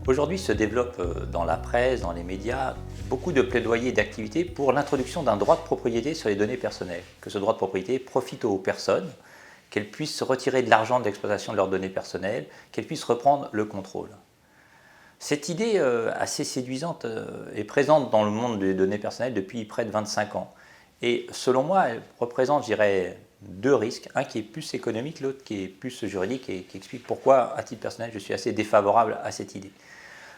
Aujourd'hui se développe dans la presse, dans les médias, beaucoup de plaidoyers et d'activités pour l'introduction d'un droit de propriété sur les données personnelles. Que ce droit de propriété profite aux personnes, qu'elles puissent se retirer de l'argent de l'exploitation de leurs données personnelles, qu'elles puissent reprendre le contrôle. Cette idée assez séduisante est présente dans le monde des données personnelles depuis près de 25 ans. Et selon moi, elle représente, je dirais, deux risques. Un qui est plus économique, l'autre qui est plus juridique et qui explique pourquoi, à titre personnel, je suis assez défavorable à cette idée.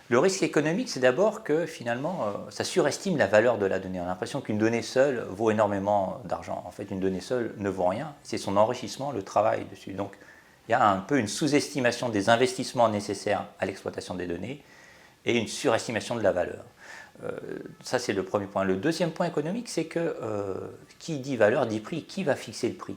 Le risque économique, c'est d'abord que finalement, ça surestime la valeur de la donnée. On a l'impression qu'une donnée seule vaut énormément d'argent. En fait, une donnée seule ne vaut rien. C'est son enrichissement, le travail dessus. Donc, il y a un peu une sous-estimation des investissements nécessaires à l'exploitation des données et une surestimation de la valeur. Ça, c'est le premier point. Le deuxième point économique, c'est que qui dit valeur dit prix. Qui va fixer le prix?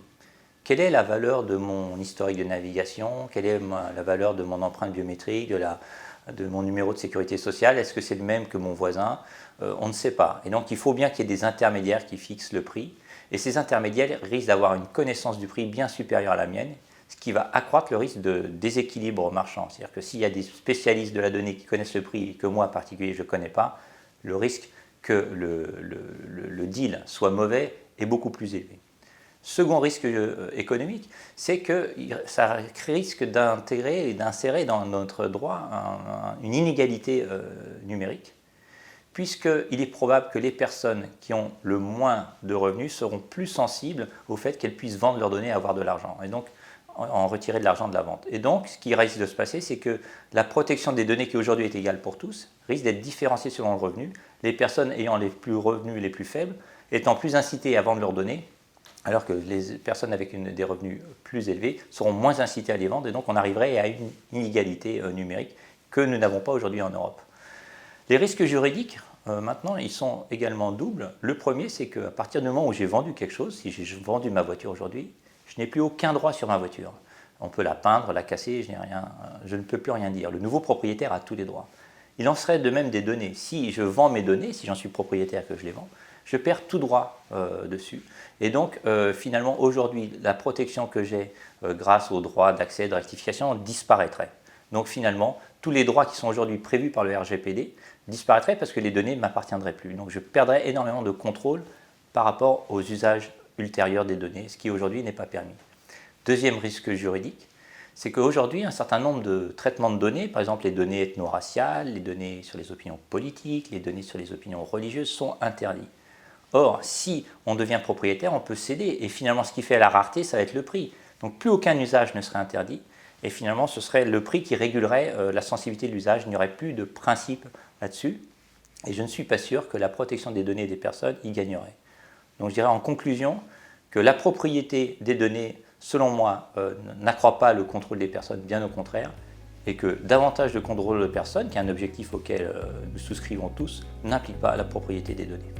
Quelle est la valeur de mon historique de navigation? Quelle est la valeur de mon empreinte biométrique, de mon numéro de sécurité sociale? Est-ce que c'est le même que mon voisin? On ne sait pas. Et donc, il faut bien qu'il y ait des intermédiaires qui fixent le prix. Et ces intermédiaires risquent d'avoir une connaissance du prix bien supérieure à la mienne, ce qui va accroître le risque de déséquilibre marchand. C'est-à-dire que s'il y a des spécialistes de la donnée qui connaissent le prix et que moi, en particulier, je ne connais pas, le risque que le deal soit mauvais est beaucoup plus élevé. Second risque économique, c'est que ça risque d'intégrer et d'insérer dans notre droit une inégalité numérique, puisqu'il est probable que les personnes qui ont le moins de revenus seront plus sensibles au fait qu'elles puissent vendre leurs données et avoir de l'argent, et donc en retirer de l'argent de la vente. Et donc, ce qui risque de se passer, c'est que la protection des données qui aujourd'hui est égale pour tous risque d'être différenciée selon le revenu, les personnes ayant les revenus les plus faibles étant plus incitées à vendre leurs données, alors que les personnes avec des revenus plus élevés seront moins incitées à les vendre, et donc on arriverait à une inégalité numérique que nous n'avons pas aujourd'hui en Europe. Les risques juridiques, maintenant, ils sont également doubles. Le premier, c'est qu'à partir du moment où j'ai vendu quelque chose, si j'ai vendu ma voiture aujourd'hui, je n'ai plus aucun droit sur ma voiture. On peut la peindre, la casser, je ne peux plus rien dire. Le nouveau propriétaire a tous les droits. Il en serait de même des données. Si je vends mes données, si j'en suis propriétaire que je les vends, je perds tout droit dessus. Et donc, finalement, aujourd'hui, la protection que j'ai grâce aux droits d'accès, de rectification, disparaîtrait. Donc, finalement, tous les droits qui sont aujourd'hui prévus par le RGPD disparaîtraient parce que les données ne m'appartiendraient plus. Donc, je perdrais énormément de contrôle par rapport aux usages ultérieurs des données, ce qui aujourd'hui n'est pas permis. Deuxième risque juridique, c'est qu'aujourd'hui, un certain nombre de traitements de données, par exemple les données ethno-raciales, les données sur les opinions politiques, les données sur les opinions religieuses, sont interdits. Or, si on devient propriétaire, on peut céder. Et finalement, ce qui fait la rareté, ça va être le prix. Donc, plus aucun usage ne serait interdit. Et finalement, ce serait le prix qui régulerait la sensibilité de l'usage. Il n'y aurait plus de principe là-dessus. Et je ne suis pas sûr que la protection des données des personnes y gagnerait. Donc, je dirais en conclusion que la propriété des données, selon moi, n'accroît pas le contrôle des personnes, bien au contraire, et que davantage de contrôle de personnes, qui est un objectif auquel nous souscrivons tous, n'implique pas la propriété des données.